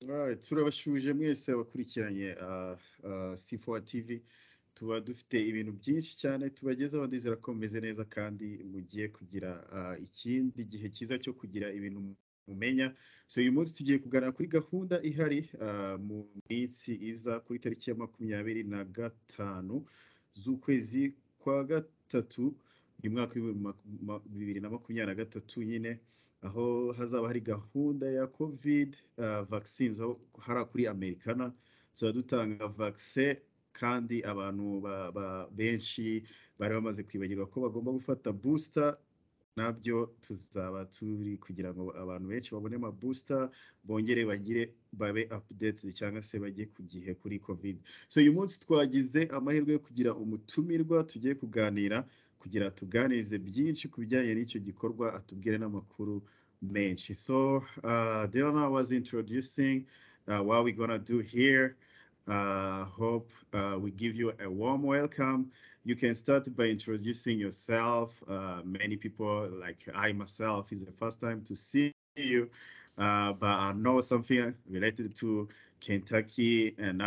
Alright, turabashuje mwese abakurikiranye C4 TV. Tuba dufite ibintu byinshi cyane tubagezaho, ndizera ko mumeze neza kandi mugiye kugira ikindi gihe cyiza cyo kugira ibintu mumenya. So uyu munsi tugiye kuganira kuri gahunda ihari mu minsi iza kuri tariki ya 25 z'ukwezi kwa gatatu uyu mwaka w'2023 nyine, aho hazaba hari gahunda ya covid vaccines, aho hari kuri americana tuba dutanga vaccine, kandi abantu benshi bari bamaze kwibagirwa ko bagomba gufata booster. Nabyo tuzaba turi kugira ngo abantu benshi babone ama booster, bongere babe updated cyangwa se bajye ku gihe kuri covid. So uyu munsi twagize amahirwe yo kugira umutumirwa tugiye kuganira, kugira tuganirize byinshi ku bijyanye n'icyo gikorwa, atubwire n'amakuru menshi. So Delanor was introducing what we're gonna do here. Hope we give you a warm welcome. You can start by introducing yourself. Many people, like I myself, is the first time to see you, but I know something related to Kentucky and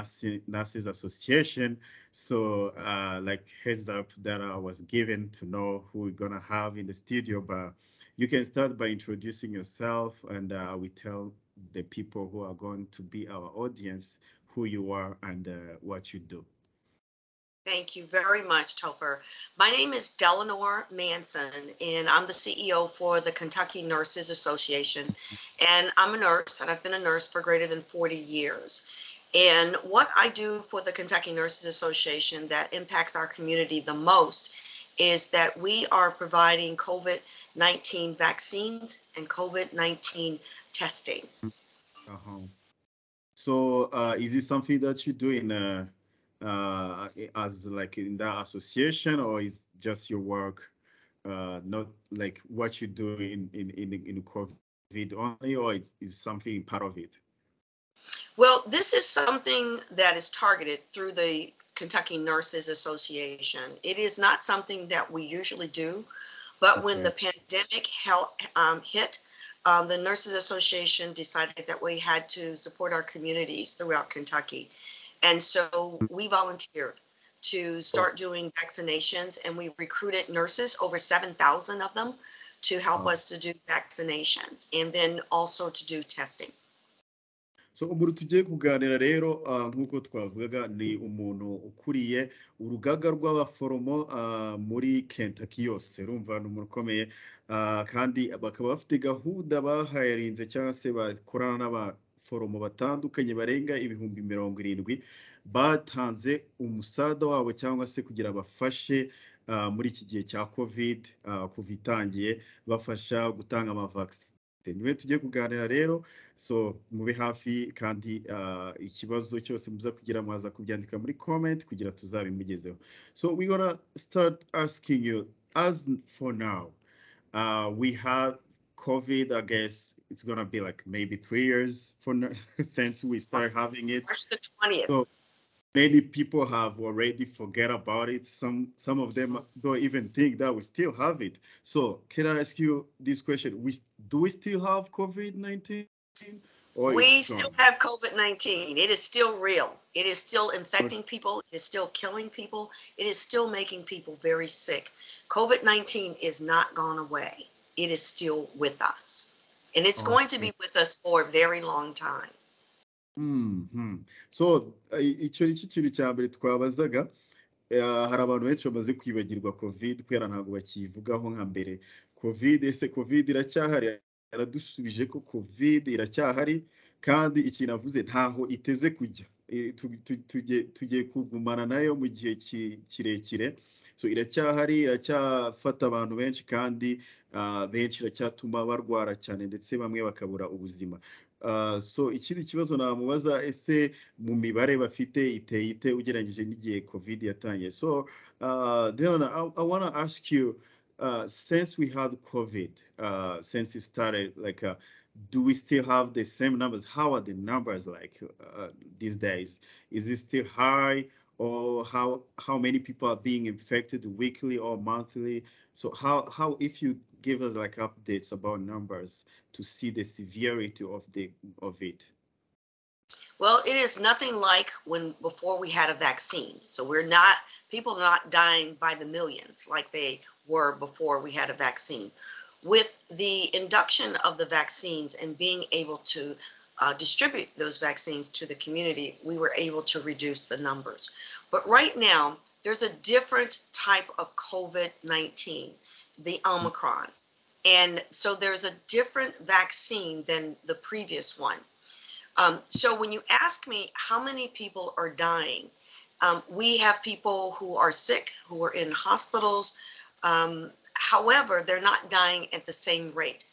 Nurses Association. So, like heads up that I was given to know who we're gonna have in the studio. But you can start by introducing yourself, and we tell the people who are going to be our audience who you are and what you do. Thank you very much, Topher. My name is Delanor Manson, and I'm the CEO for the Kentucky Nurses Association. And I'm a nurse, and I've been a nurse for greater than 40 years. And what I do for the Kentucky Nurses Association that impacts our community the most is that we are providing COVID 19 vaccines and COVID 19 testing. Uh-huh. So, is it something that you do in as like in that association, or is just your work, not like what you do in COVID only, or is something part of it? Well, this is something that is targeted through the Kentucky Nurses Association. It is not something that we usually do, but when the Okay. pandemic hit, the Nurses Association decided that we had to support our communities throughout Kentucky. And so we volunteered to Oh, start doing vaccinations, and we recruited nurses, over 7,000 of them, to help wow. us to do vaccinations and then also to do testing. So umuntu tugiye kuganira rero, nk'uko twavugaga, ni umuntu ukuriye urugaga rw'abaforomo muri Kentucky yose. Urumva ni umuntu ukomeye, kandi bakaba bafite gahunda bahayarinze cyangwa se bakorana n'abaforomo batandukanye barenga ibihumbi 70, batanze umusada wabo cyangwa se kugira bafashe muri iki gihe cya covid, kuva itangiye, bafasha gutanga amavakisi. Niwe tugiye kuganira rero. So mube hafi, kandi ikibazo cyose muza kugira mwaza kubyandika muri comment kugira tuzabimugezeho. So we're gonna start asking you, as for now, we had COVID. I guess it's gonna be like maybe 3 years since we started having it. March the 20th. So many people have already forget about it. Some of them don't even think that we still have it. So can I ask you this question? We still have COVID-19, or it's We gone? still have COVID 19. It is still real. It is still Okay. infecting people. It is still killing people. It is still making people very sick. COVID 19 is not gone away. It is still with us. And it's going to Okay. be with us for a very long time. Mhm. So icyo ni cyo kintu cya mbere twabazaga. Hari abantu benshi bamaze kwibagirwa covid kubera ntabwo bakivugaho nka mbere. Covid, ese covid iracyahari? Yaradusubije ko covid iracyahari, kandi ikintu avuze ntaho iteze kujya. Tugiye kugumana nayo mu gihe kirekire. So iracyahari, iracyafata abantu benshi, kandi benshi iracyatuma barwara cyane, ndetse bamwe bakabura ubuzima. So ikindi kibazo namubaza, ese mu mibare bafite iteye ite ugereranyije n'igihe covid yatangiye? So Diana, I want to ask you, since we had covid, since it started, like, do we still have the same numbers? How are the numbers like these days? Is it still high, or how many people are being infected weekly or monthly? So how if you give us like updates about numbers to see the severity of it. Well, it is nothing like when before we had a vaccine. So we're not people are not dying by the millions like they were before we had a vaccine. With the induction of the vaccines and being able to distribute those vaccines to the community, we were able to reduce the numbers. But right now, there's a different type of COVID 19, the Omicron. And so there's a different vaccine than the previous one. So when you ask me how many people are dying, we have people who are sick, who are in hospitals. However, they're not dying at the same rate.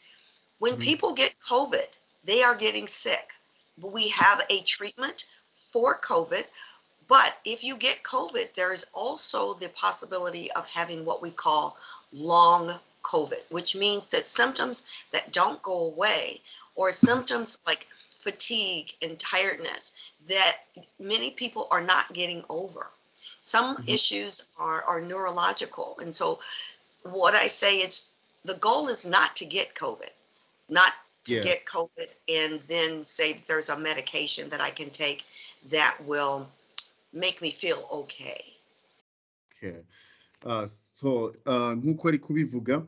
When Mhm. people get COVID, they are getting sick. But we have a treatment for COVID. But if you get COVID, there is also the possibility of having what we call long COVID, which means that symptoms that don't go away, or symptoms like fatigue and tiredness that many people are not getting over. Some Mhm. issues are neurological. And so, what I say is the goal is not to get COVID, not to Yeah. get COVID and then say that there's a medication that I can take that will make me feel okay. Okay. So nk'uko ari kubivuga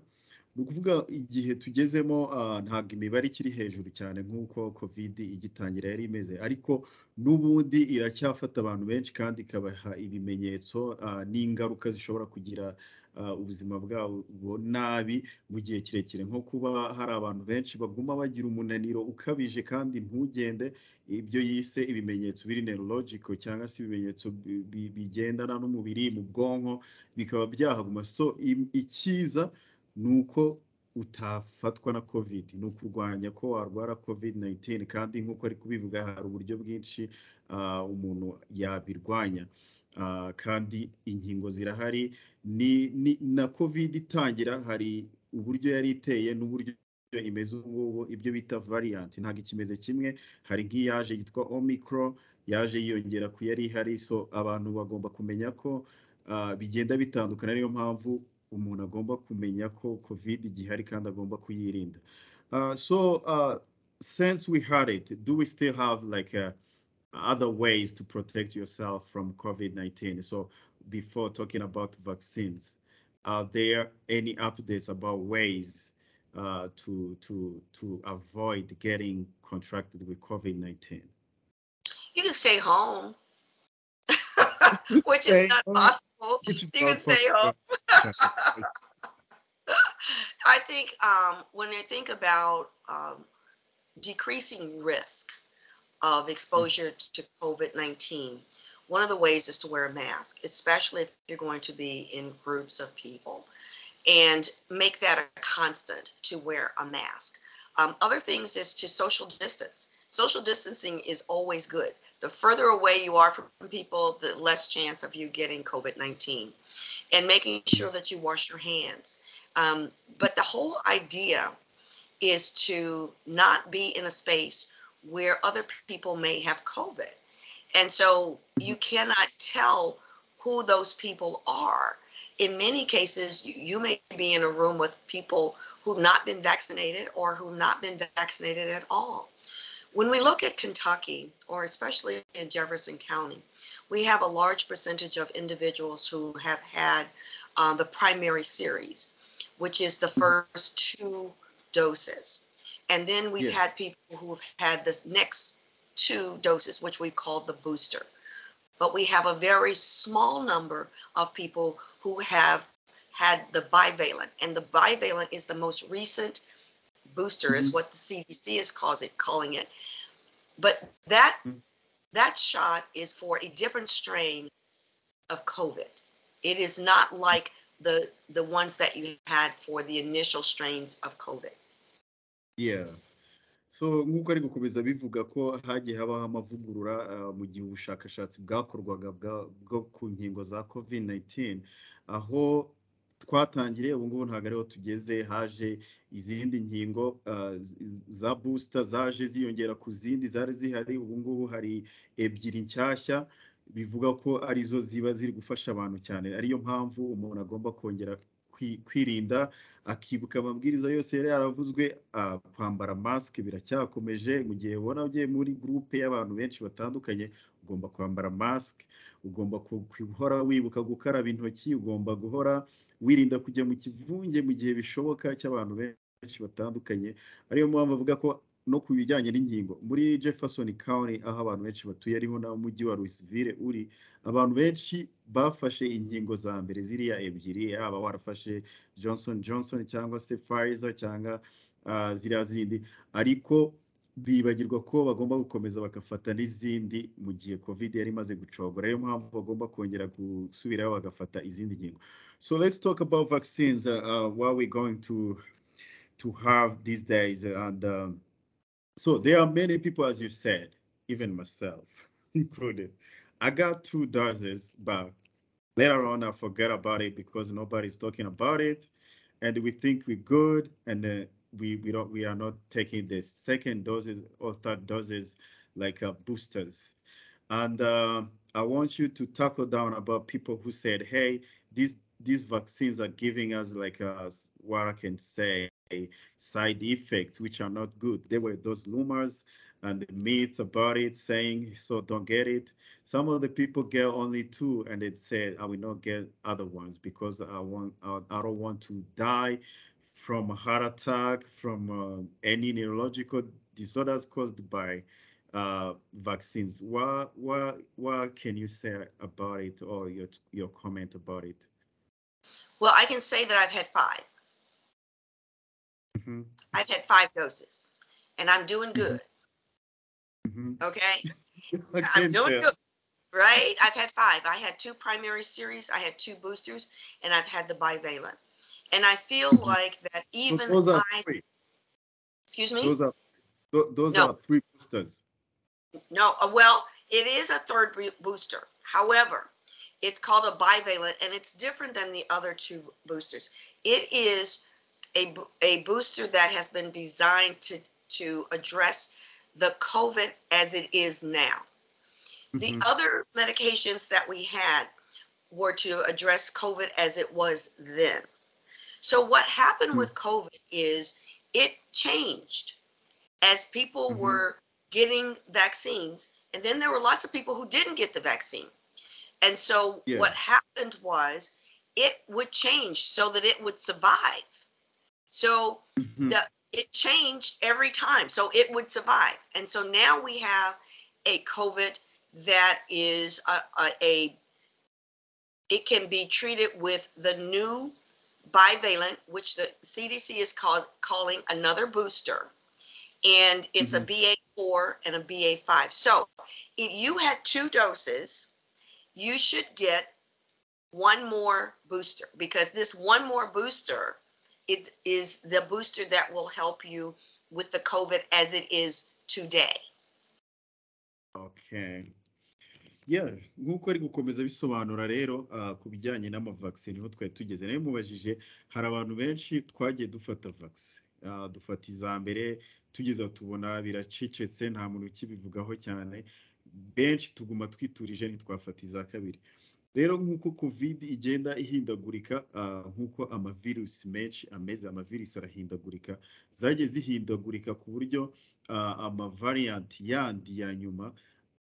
ni ukuvuga igihe tugezemo ntabwo imibare ikiri hejuru cyane nk'uko covid igitangira yari imeze ariko n'ubundi iracyafata abantu benshi kandi ikabaha ibimenyetso n'ingaruka zishobora kugira ubuzima bwabo nabi mu gihe kirekire nko kuba hari abantu benshi baguma bagira umunaniro ukabije kandi ntugende ibyo yise ibimenyetso biri neurological cyangwa se ibimenyetso bigendana n'umubiri mu bwonko bikaba byahaguma so icyiza ni uko utafatwa na covid ni ukurwanya ko warwara covid 19 kandi nk'uko ari kubivuga hari uburyo bwinshi umuntu yabirwanya kandi inkingo zirahari na covid itangira hari uburyo yari iteye n'uburyo imeze ubu ngubu ibyo bita variant ntabwo ikimeze kimwe hari nk'iyaje yitwa omicron yaje yiyongera ku yari ihari so abantu bagomba kumenya ko bigenda bitandukana niyo mpamvu umuntu agomba kumenya ko covid igihari kandi agomba kuyirinda since we had it do we still have like other ways to protect yourself from covid-19 so before talking about vaccines are there any updates about ways to avoid getting contracted with covid-19? You can stay home, which is Stay not home, possible. which is You can not stay home. possible. I think when I think about decreasing risk of exposure to COVID 19, one of the ways is to wear a mask, especially if you're going to be in groups of people, and make that a constant to wear a mask. Other things is to social distance. Social distancing is always good. The further away you are from people, the less chance of you getting COVID 19. And making sure that you wash your hands. But the whole idea is to not be in a space where other people may have COVID. And so you cannot tell who those people are. In many cases, you may be in a room with people who've not been vaccinated or who've not been vaccinated at all. When we look at Kentucky, or especially in Jefferson County, we have a large percentage of individuals who have had the primary series, which is the first two doses. And then we've Yeah. had people who've had the next two doses, which we call the booster. But we have a very small number of people who have had the bivalent. And the bivalent is the most recent booster, is Mhm. what the CDC is calling it. But that shot is for a different strain of COVID. It is not like the ones that you had for the initial strains of COVID. Yeah. So nk'uko ari gukomeza bivuga ko hagiye habaho amavugurura mu gihe ubushakashatsi bwakorwaga bwo ku nkingo za covid-19 aho twatangiriye ubu ngubu ntabwo ariho tugeze haje izindi nkingo za booster zaje ziyongera ku zindi zari zihari ubu ngubu hari ebyiri nshyashya bivuga ko arizo ziba ziri gufasha abantu cyane ariyo mpamvu umuntu agomba kongera kwirinda, akibuka amabwiriza yose yari yaravuzwe, kwambara masike biracyakomeje. Mu gihe ubona ugiye muri gurupe y'abantu benshi batandukanye, ugomba kwambara masike, ugomba guhora wibuka gukaraba intoki, ugomba guhora wirinda kujya mu kivunge mu gihe bishoboka cy'abantu benshi batandukanye. Ariyo mpamvu avuga ko no ku bijyanye n'inkingo muri Jefferson County, aho abantu benshi batuye, ariho n'umujyi wa Louisville uri, abantu benshi bafashe inkingo za mbere ziriya ebyiri, yaba warafashe Johnson cyangwa se Pfizer cyangwa ziriya zindi, ariko bibagirwa ko bagomba gukomeza bagafata n'izindi mu gihe covid yari imaze gucogora. Ariyo mpamvu bagomba kongera gusubirayo bagafata izindi nkingo. So let's talk about vaccines, what we're going to have these days. And so there are many people, as you said, even myself included. I got 2 doses, but later on I forget about it because nobody's talking about it, and we think we're good, and we are not taking the second doses or third doses like boosters. And I want you to tackle down about people who said, "Hey, these vaccines are giving us like what I can say side effects, which are not good." There were those rumors and the myth about it, saying, "So don't get it." Some of the people get only 2, and they said, "I will not get other ones because I don't want to die from a heart attack, from any neurological disorders caused by vaccines." What can you say about it, or your comment about it? Well, I can say that I've had 5. Mm-hmm. I've had 5 doses, and I'm doing Mm-hmm. good. Mm-hmm. Okay, I I'm can doing tell. good. Right? I've had 5. I had 2 primary series. I had 2 boosters, and I've had the bivalent. And I feel Mhm. like that So even those are I, three. excuse me? Those are those No, are 3 boosters. no. Well, it is a third booster. However, it's called a bivalent, and it's different than the other 2 boosters. It is a booster that has been designed to address the COVID as it is now. The Mm-hmm. other medications that we had were to address COVID as it was then. So what happened with COVID is it changed as people Mm-hmm. were getting vaccines, and then there were lots of people who didn't get the vaccine. And so Yeah. what happened was it would change so that it would survive. So Mm-hmm. it changed every time so it would survive. And so now we have a COVID that is it can be treated with the new bivalent, which the CDC is calling another booster, and it's a Mm-hmm. BA4 and a BA5. So if you had 2 doses, you should get one more booster, because this one more booster is the booster that will help you with the COVID as it is today. Okay. Yeah, nk'uko ari gukomeza bisobanura rero ku bijyanye n'amavaccine, niho twari tugeze. Nayo mubajije, hari abantu benshi twagiye dufata vaccine, dufata iza mbere, tugeze aho tubona biracecetse, nta muntu ukibivugaho cyane, benshi tuguma twiturije ntitwafata iza kabiri. Rero nk'uko covid igenda ihindagurika, nk'uko amavirusi menshi ameze, amavirusi arahindagurika, zagiye zihindagurika ku buryo amavariyanti yandi ya nyuma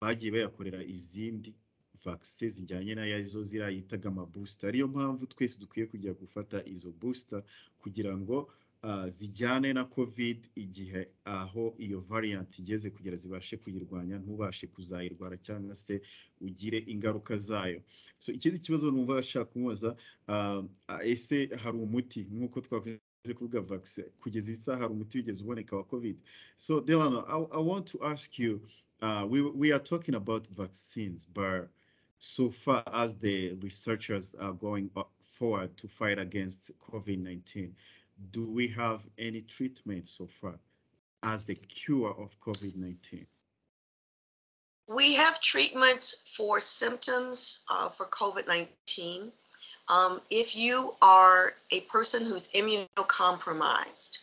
bagiye bayakorera izindi vaccine zijyanye na zo ziriya yitaga amabooster. Ariyo mpamvu twese dukwiye kujya gufata izo booster kugira ngo zijyane na covid, igihe aho iyo variant igeze, kugira zibashe kuyirwanya, ntubashe kuzayirwara cyangwa se ugire ingaruka zayo. So ikindi kibazo numva bashaka kumubaza, ese hari umuti, nk'uko twavuze kuvuga vaccine, kugeza isaha hari umuti wigeze uboneka wa covid? So Delano, I want to ask you, we are talking about vaccines, but so far as the researchers are going forward to fight against COVID-19, do we have any treatment so far as the cure of COVID-19? We have treatments for symptoms for COVID-19. If you are a person who's immunocompromised,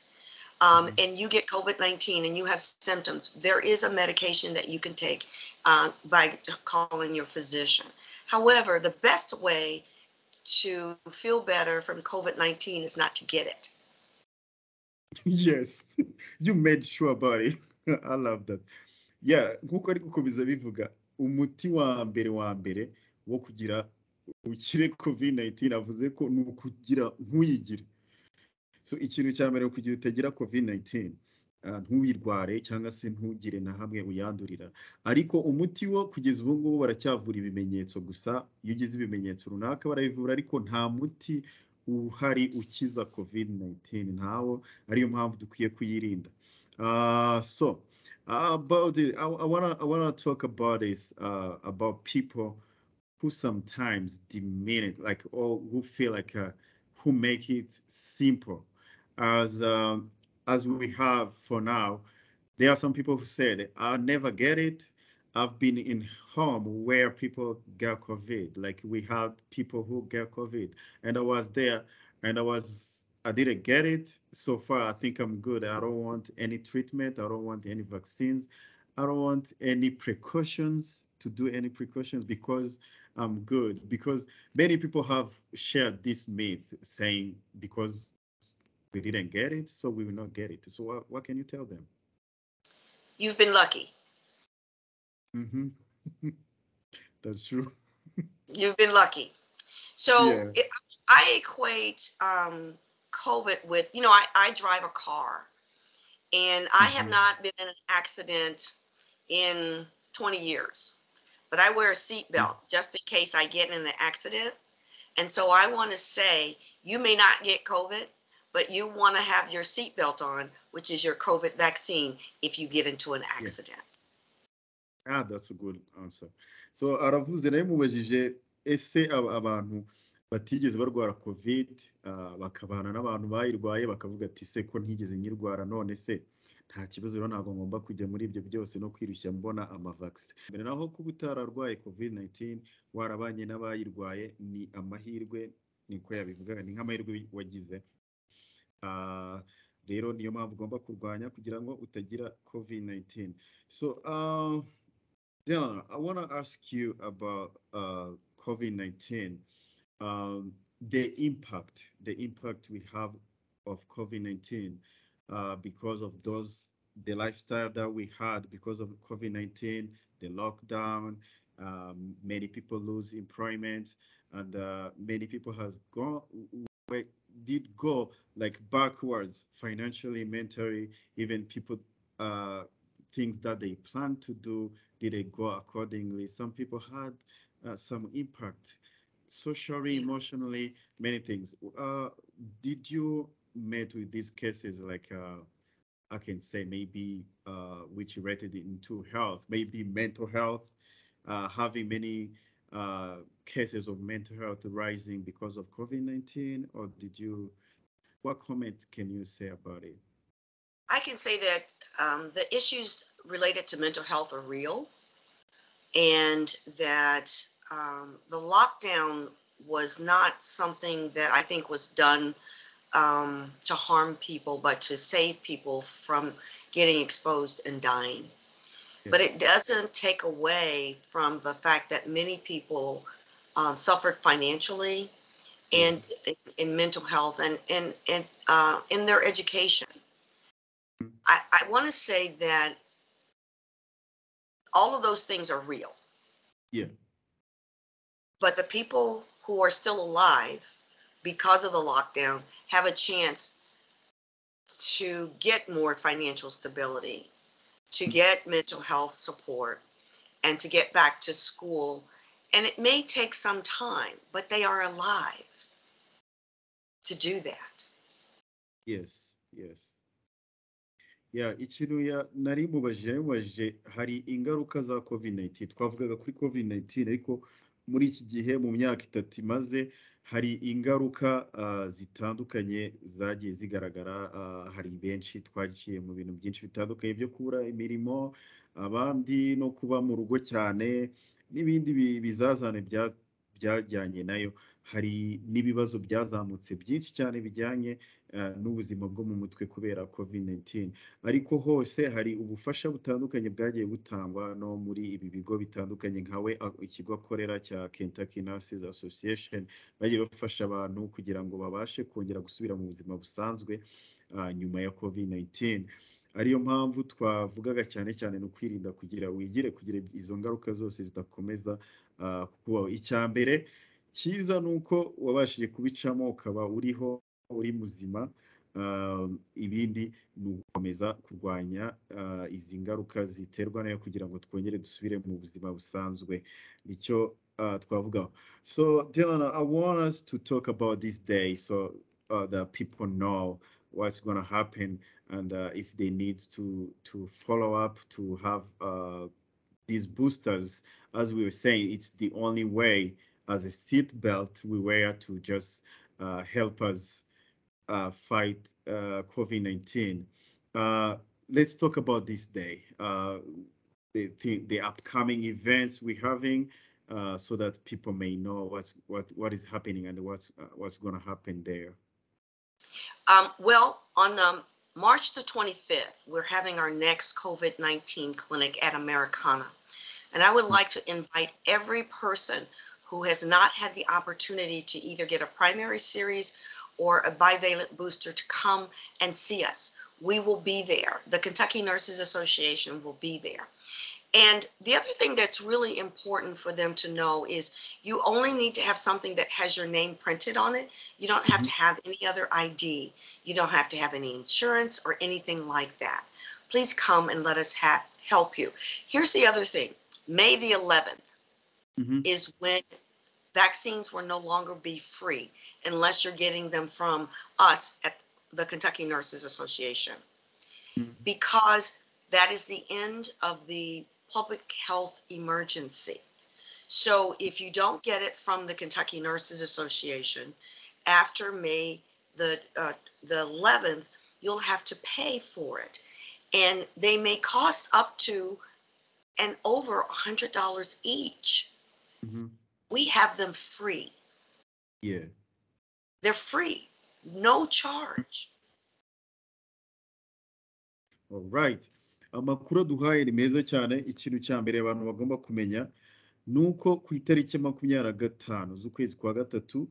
Mhm. and you get COVID-19 and you have symptoms, there is a medication that you can take by calling your physician. However, the best way to feel better from COVID-19 is not to get it. Yes, you made sure about it. I love that. Yeah, nkuko ari gukomeza bivuga, umuti wa mbere wo kugira ukire COVID-19 avuze ko ni ukugira ntuyigire. So ikintu cya mbere kugira utagira COVID-19 ntuyirware cyangwa se ntugire na hamwe uyandurira. Ariko umuti wo kugeza ubu ngubu baracyavura ibimenyetso gusa, iyo ugize ibimenyetso runaka barabivura, ariko nta muti uhari ukiza COVID-19 ntawo, ariyo mpamvu dukwiye kuyirinda. So about it, I wanna talk about this, about people who sometimes demean it, like, or who feel like, who make it simple, as um, as we have for now. There are some people who said, "I never get it." I've been in home where people get COVID. Like we had people who get COVID, and I was there, and I didn't get it. So far, I think I'm good. I don't want any treatment. I don't want any vaccines. I don't want any precautions to do any precautions because I'm good. Because many people have shared this myth saying because we didn't get it, so we will not get it. So what can you tell them? You've been lucky. Mm-hmm. That's true. You've been lucky. So Yeah. I equate COVID with, I drive a car and I have Mm-hmm. not been in an accident in 20 years, but I wear a seatbelt just in case I get in an accident. And so I want to say you may not get COVID, but you want to have your seatbelt on, which is your COVID vaccine if you get into an Yeah. accident. Ah, that's a good answer. So aravuze nawe mubajije ese abantu batigeze barwara COVID, bakabana n'abantu bayirwaye bakavuga ati se ko ntigeze nyirwara, none se nta kibazo rero ntabwo ngomba kujya muri ibyo byose no kwirushya mbona amavakisi. Mbere naho kuba utararwaye COVID-19 warabanye n'abayirwaye ni amahirwe, niko yabivugaga, ni nk'amahirwe wagize. Ah, rero niyo mpamvu ugomba kurwanya kugira ngo utagira COVID-19. So Dylan, I want to ask you about COVID-19, the impact we have of COVID-19, because of the lifestyle that we had because of COVID-19, the lockdown. Many people lose employment, and many people has gone did go like backwards financially, mentally. Even people, uh, things that they plan to do, did they go accordingly? Some people had some impact socially, Yeah. emotionally, many things. Did you met with these cases, like, I can say maybe, which related into health, maybe mental health, having many cases of mental health rising because of COVID-19, or what comment can you say about it? I can say that the issues related to mental health are real, and that the lockdown was not something that I think was done to harm people, but to save people from getting exposed and dying. Yeah, But it doesn't take away from the fact that many people suffered financially yeah, and in mental health and in their education. mhm, I want to say that all of those things are real, yeah, but the people who are still alive because of the lockdown have a chance to get more financial stability, to mhm, get mental health support, and to get back to school. And it may take some time, but they are alive to do that. yes, yes. Yeah, ikintu nari mubajije hari ingaruka za COVID-19. Twavugaga kuri COVID-19, ariko muri iki gihe mu myaka 3 imaze hari ingaruka zitandukanye zagiye zigaragara. Hari benshi twagiye mu bintu byinshi bitandukanye byo kubura imirimo, abandi no kuba mu rugo cyane, n'ibindi bizazane byajyanye nayo. Hari n'ibibazo byazamutse byinshi cyane bijyanye n'ubuzima bwo mu mutwe kubera COVID-19. Ariko hose hari ubufasha butandukanye bwagiye butangwa no muri ibi bigo bitandukanye nkawe ikigo akorera cya Kentucky Nurses Association, bagiye bafasha abantu kugira ngo babashe kongera gusubira mu buzima busanzwe nyuma ya COVID-19. Ariyo mpamvu twavugaga cyane cyane no kwirinda kugira izo ngaruka zose zidakomeza kubaho. Icya mbere cyiza ni uko wabashije kubicamo ukaba uri muzima. Ibindi ni ugukomeza kurwanya izi ngaruka ziterwa nayo kugira ngo twongere dusubire mu buzima busanzwe, nicyo twavugaho. So Dylan, I want us to talk about this day so that people know what's going to happen, and if they need to follow up to have these boosters. As we were saying, it's the only way as a seat belt we wear to just help us fight COVID-19. Let's talk about this day, the upcoming events we're having, so that people may know what is happening and what's going to happen there. Well, on March the 25th, we're having our next COVID-19 clinic at Americana. And I would like to invite every person who has not had the opportunity to either get a primary series or a bivalent booster to come and see us. We will be there. The Kentucky Nurses Association will be there. And the other thing that's really important for them to know is you only need to have something that has your name printed on it. You don't have to have any other ID. You don't have to have any insurance or anything like that. Please come and let us help you. Here's the other thing. May the 11th is when vaccines will no longer be free unless you're getting them from us at the Kentucky Nurses Association, because that is the end of the public health emergency. So if you don't get it from the Kentucky Nurses Association after May the 11th, you'll have to pay for it. And they may cost up to and over $100 each. We have them free. Yeah. They're free, no charge. All right. Amakuru duhaye ni meza cyane. Ikintu cya mbere abantu bagomba kumenya nuko ku itariki 25 z'ukwezi kwa gatatu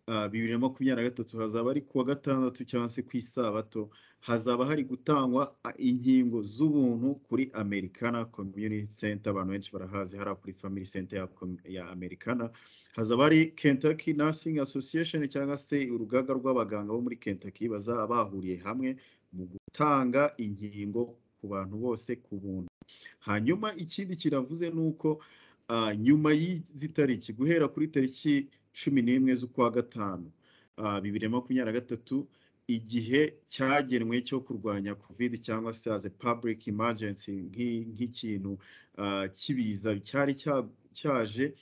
2023 hazaba ari kuwa gatandatu cyangwa se ku isabato, hazaba hari gutangwa inkingo z'ubuntu kuri Americana Community Center. Abantu benshi barahazi, hari kuri Family Center ya Americana. Hazaba hari Kentucky Nursing Association cyangwa se urugaga rw'abaganga bo muri Kentucky bazaba bahuriye hamwe mu gutanga inkingo ku bantu bose ku buntu. Hanyuma ikindi kiravuze nuko nyuma y'izi tariki, guhera kuri tariki 11 z'ukwa gatanu 2023, igihe cyagenwe cyo kurwanya COVID cyangwa se as a public emergency nk'ikintu kibiza cyari cyaje,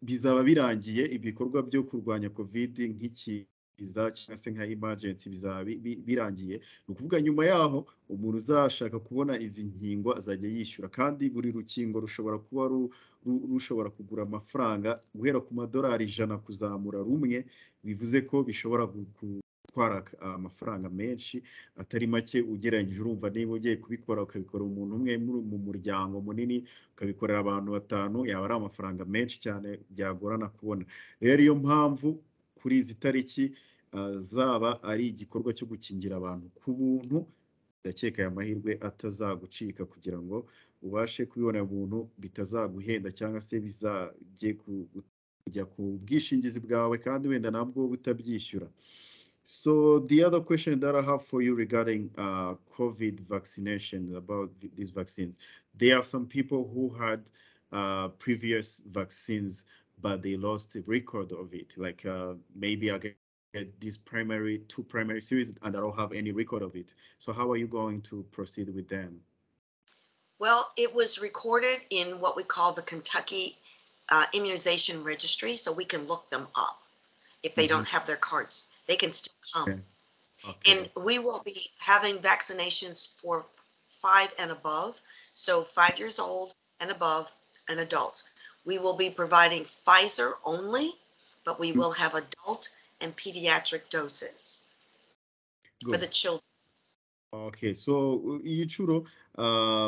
bizaba birangiye. Ibikorwa byo kurwanya COVID nk'ikiza cyangwa se nka emergency bizaba birangiye. Ni ukuvuga nyuma yaho umuntu uzashaka kubona izi nkingo azajya yishyura, kandi buri rukingo rushobora kuba rushobora kugura amafaranga guhera ku $100 kuzamura rumwe. Bivuze ko bishobora gutwara amafaranga menshi atari make ugereranyije. Urumva niba ugiye kubikora ukabikora umuntu umwe mu muryango munini, ukabikorera abantu 5, yaba ari amafaranga menshi cyane byagorana kubona. Rero ariyo mpamvu kuri izi tariki zaba ari igikorwa cyo gukingira abantu ku buntu. Ndakeka aya mahirwe atazagucika kugira ngo ubashe kubibona buntu, bitazaguhenda cyangwa se bizajye kujya ku bwishingizi bwawe kandi wenda nabwo butabyishyura. So the other question that I have for you regarding COVID vaccinations, about these vaccines, there are some people who had previous vaccines, but they lost the record of it. Like maybe I get these two primary series and I don't have any record of it. So how are you going to proceed with them? Well, it was recorded in what we call the Kentucky Immunization Registry, so we can look them up. If they don't have their cards, they can still come. Okay. And we will be having vaccinations for 5 and above, so 5 years old and above, and adults. We will be providing Pfizer only, but we will have adult and pediatric doses. for the Good. children. Okay, so iyi nshuro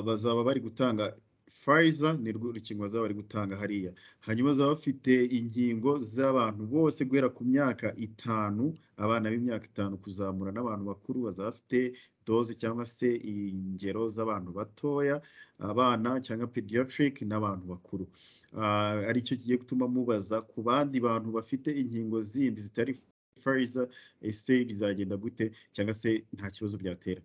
bazaba bari gutanga Pfizer ni rwo rukingo bazaba bari gutanga hariya, hanyuma bazaba bafite inkingo z'abantu bose guhera ku myaka 5, abana b'imyaka 5 kuzamura n'abantu bakuru bazaba bafite doze cyangwa se ingero z'abantu batoya, abana cyangwa pediatric n'abantu bakuru. Aricyo kigiye gutuma mubaza ku bandi bantu bafite inkingo zindi zitari Pfizer, ese bizagenda gute cyangwa se nta kibazo byatera.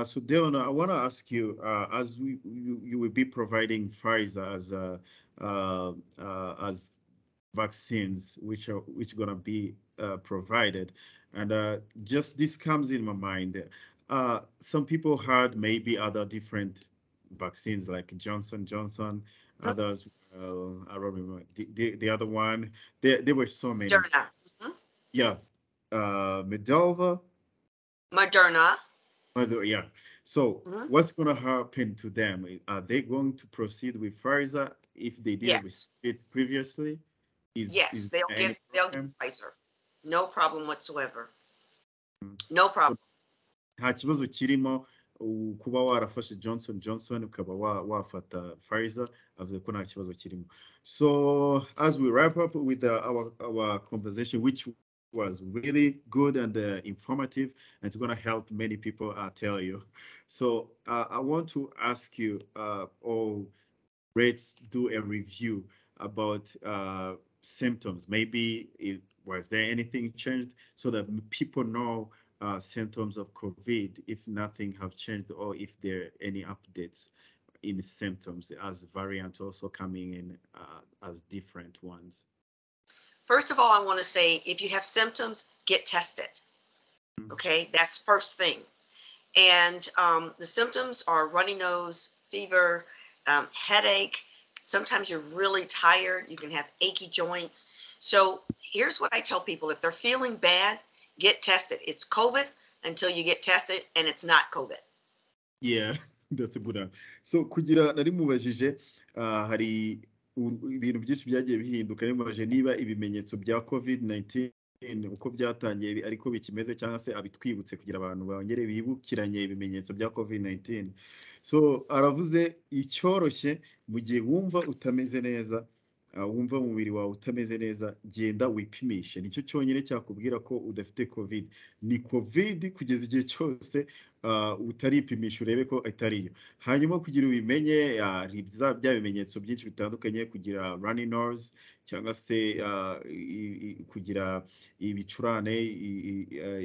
So Dylan, I want to ask you, as you will be providing Pfizer as vaccines, which gonna be provided, and just this comes in my mind. Some people heard maybe other different vaccines like Johnson Johnson, Mhm. others. I don't remember the other one. There were so many. Moderna. Mhm. Yeah, Medova. Moderna. Yeah. So Mhm. what's going to happen to them? Are they going to proceed with Pfizer if they didn't Yes. receive it previously? Yes, Is there any they'll get problem? Pfizer. No problem whatsoever. Mm. No So problem. nta kibazo kirimo kuba warafashe Johnson Johnson ukaba wafata Pfizer, avuze ko nta kibazo kirimo. So as we wrap up with our conversation, which was really good and informative, and it's going to help many people, I tell you. So I want to ask you, all, let's do a review about symptoms. Maybe was there anything changed so that people know symptoms of COVID, if nothing have changed, or if there are any updates in symptoms as variants also coming in as different ones. First of all, I want to say if you have symptoms, get tested. Mm. Okay, that's first thing. And the symptoms are runny nose, fever, headache. Sometimes you're really tired. You can have achy joints. So here's what I tell people: if they're feeling bad, get tested. It's COVID until you get tested, and it's not COVID. Yeah, that's a good one. So kugira nari mubajije hari ibintu byinshi byagiye bihinduka, nimubajije niba ibimenyetso bya COVID-19 uko byatangiye ariko bikimeze cyangwa se abitwibutse kugira abantu bongere bibukiranye ibimenyetso bya COVID-19. So aravuze icyoroshye mu gihe wumva utameze neza, wumva umubiri wawe utameze neza, genda wipimishe. Nicyo cyonyine cyakubwira ko udafite COVID. Ni COVID kugeza igihe cyose utaripimisha urebe ko atariyo. Hanyuma kugira ubimenye, hari bya bimenyetso byinshi bitandukanye, kugira runny nose cyangwa se kugira ibicurane,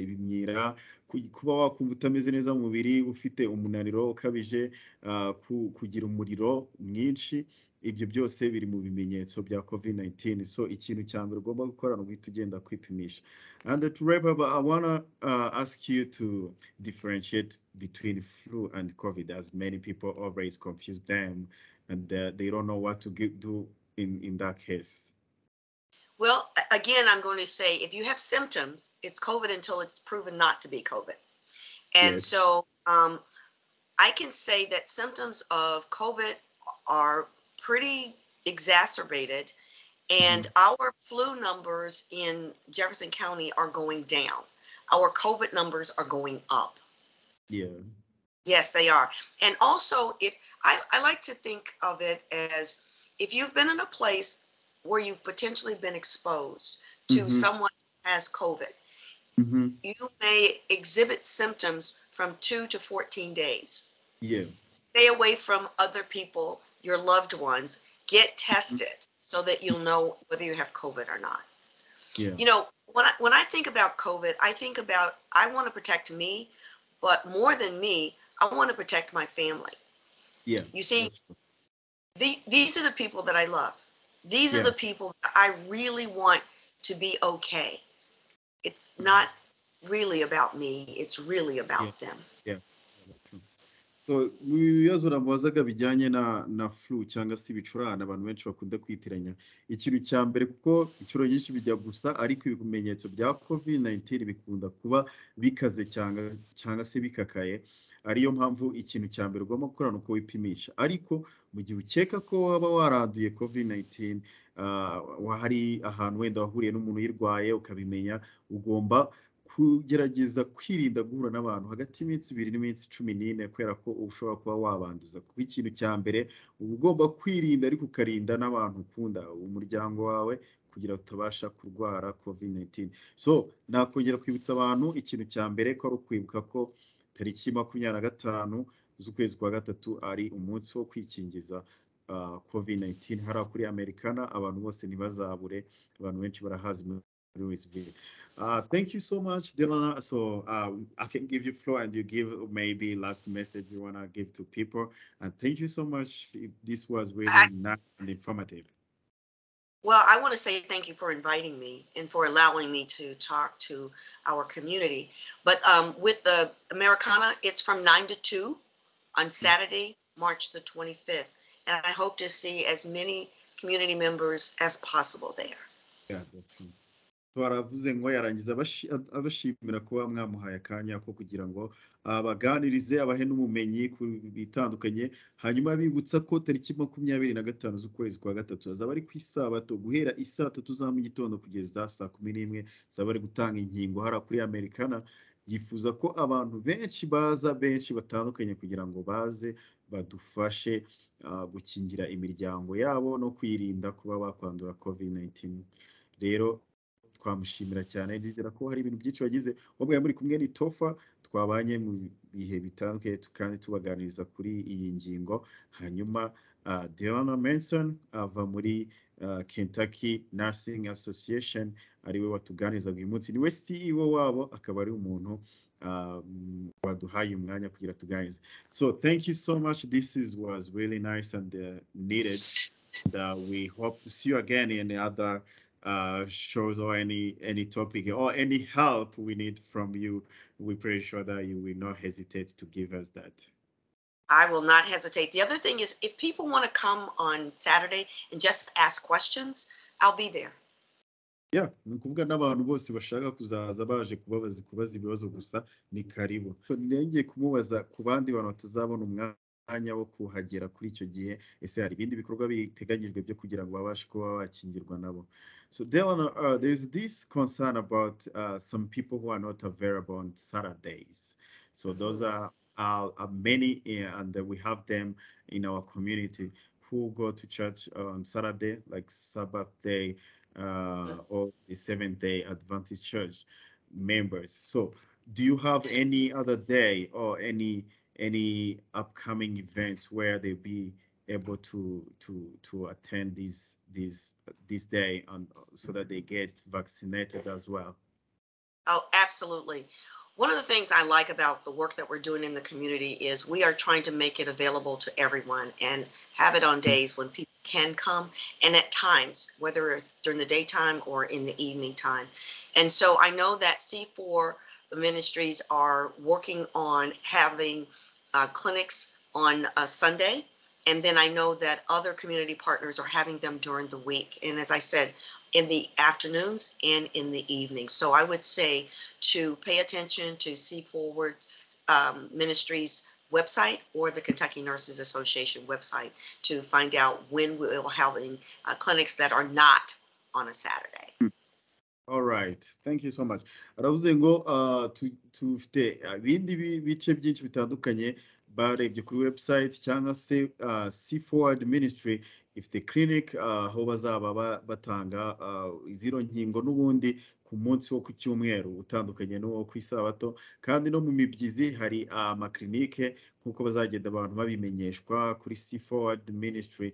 ibimyira, kuba wakumva utameze neza mu mubiri, ufite umunaniro ukabije, kugira umuriro mwinshi. Ibyo byose biri mu bimenyetso bya COVID-19. So ikintu cya mbere ugomba gukora ni uguhita ugenda kwipimisha. And to wrap up, I want to ask you to differentiate between flu and COVID, as many people always confuse them, and they don't know what to do in that case. Well, again, I'm going to say if you have symptoms, it's COVID until it's proven not to be COVID. And Yes. so I can say that symptoms of COVID are pretty exacerbated, Hmm. and our flu numbers in Jefferson County are going down. Our COVID numbers are going up. Yeah. Yes, they are. And also, if I like to think of it as if you've been in a place where you've potentially been exposed to Hmm. someone who has COVID, Hmm. you may exhibit symptoms from 2 to 14 days. Yeah. Stay away from other people, your loved ones. Get Mhm. tested so that you'll know whether you have COVID or not. Yeah. You know, when I think about COVID, I think about I want to protect me, but more than me, I want to protect my family. Yeah. You see, That's true. these are the people that I love. These are Yeah. the people that I really want to be okay. It's Mhm. not really about me, it's really Yeah. about them. Yeah. Yeah, that's true. So mu bibazo namubazaga bijyanye na flu cyangwa se ibicurane abantu benshi bakunda kwitiranya, ikintu cya mbere kuko inshuro nyinshi bijya gusa, ariko ibimenyetso bya COVID-19 bikunda kuba bikaze cyangwa se bikakaye. Ariyo mpamvu ikintu cya mbere ugomba gukora ni uko wipimisha, ariko mu gihe ukeka ko waba waranduye COVID-19, hari ahantu wenda wahuriye n'umuntu uyirwaye ukabimenya, ugomba kugerageza kwirinda guhura n'abantu hagati y'iminsi 2 n'iminsi 14 kubera ko ushobora kuba wabanduza. Kuko ikintu cya mbere uba ugomba kwirinda ariko ukarinda n'abantu ukunda, umuryango wawe kugira utabasha kurwara COVID-19. So nakongera kwibutsa abantu ikintu cya mbere ko ari ukwibuka ko tariki 25 z'ukwezi kwa gatatu ari umunsi wo kwikingiza COVID-19 hariya kuri Amerikana. Abantu bose ntibazabure, abantu benshi barahazi muri Louisville. Thank you so much, Delanor. So I can give you floor and you give maybe last message you want to give to people. And thank you so much. This was really nice and informative. Well, I want to say thank you for inviting me and for allowing me to talk to our community. But with the Americana, it's from 9 to 2 on Saturday, March the 25th. And I hope to see as many community members as possible there. Yeah, that's it. Twaravuze ngo yarangiza abashimira kuba mwamuhaye akanya ko kugira ngo abaganirize abahe n'ubumenyi ku bitandukanye, hanyuma bibutsa ko tariki 25 z'ukwezi kwa gatatu azaba ari ku isabato guhera isaa 3 za mu gitondo kugeza saa 11 azaba ari gutanga inkingo hara kuri Amerikana. Yifuza ko abantu benshi baza, benshi batandukanye kugira ngo baze badufashe gukingira imiryango yabo no kwirinda kuba bakwandura COVID-19. Rero twamushimira cyane, ndizera ko hari ibintu byinshi wagize wabwaye muri kumwe n'Itofa, twabanye mu bihe bitandukanye kandi tubaganiriza kuri iyi ngingo. Hanyuma Delanor Manson ava muri Kentucky Nursing Association, ariwe watuganirizaga uyu munsi, niwe CEO wabo, akaba ari umuntu waduhaye umwanya kugira tuganirize. So thank you so much, was really nice and needed, and we hope to see you again in other shows or any topic or any help we need from you. We're pretty sure that you will not hesitate to give us that. I will not hesitate. The other thing is, if people want to come on Saturday and just ask questions, I'll be there. Yeah, ni ukuvuga n'abantu bose bashaka kuzaza baje kubaza ibibazo gusa ni karibu. Ngiye kumubaza ku bandi bantu batazabona umwanya wo kuhagera kuri icyo gihe, ese hari ibindi bikorwa biteganyijwe byo kugira ngo babashe kuba bakingirwa nabo. So Delanor, there's this concern about some people who are not available on Saturdays. So those are many, and we have them in our community who go to church on Saturday, like Sabbath day, or the Seventh-day Adventist Church members. So do you have any other day or any upcoming events where they'll be able to attend this day so that they get vaccinated as well? Oh, absolutely. One of the things I like about the work that we're doing in the community is we are trying to make it available to everyone and have it on days when people can come, and at times, whether it's during the daytime or in the evening time. And so I know that C4 ministries are working on having clinics on a Sunday. And then I know that other community partners are having them during the week. And as I said, in the afternoons and in the evenings. So I would say to pay attention to C Forward Ministries website or the Kentucky Nurses Association website to find out when we'll having clinics that are not on a Saturday. All right, thank you so much. Aravuze ngo tufite ibindi bice byinshi bitandukanye barebye kuri website cyangwa se C Forward Ministry ifite clinic aho bazaba batanga iziro nkingo n'ubundi ku munsi wo ku cyumweru utandukanye n'uwo ku isabato, kandi no mu mibyizi hari amaklinike nk'uko bazagenda abantu babimenyeshwa kuri C Forward Ministry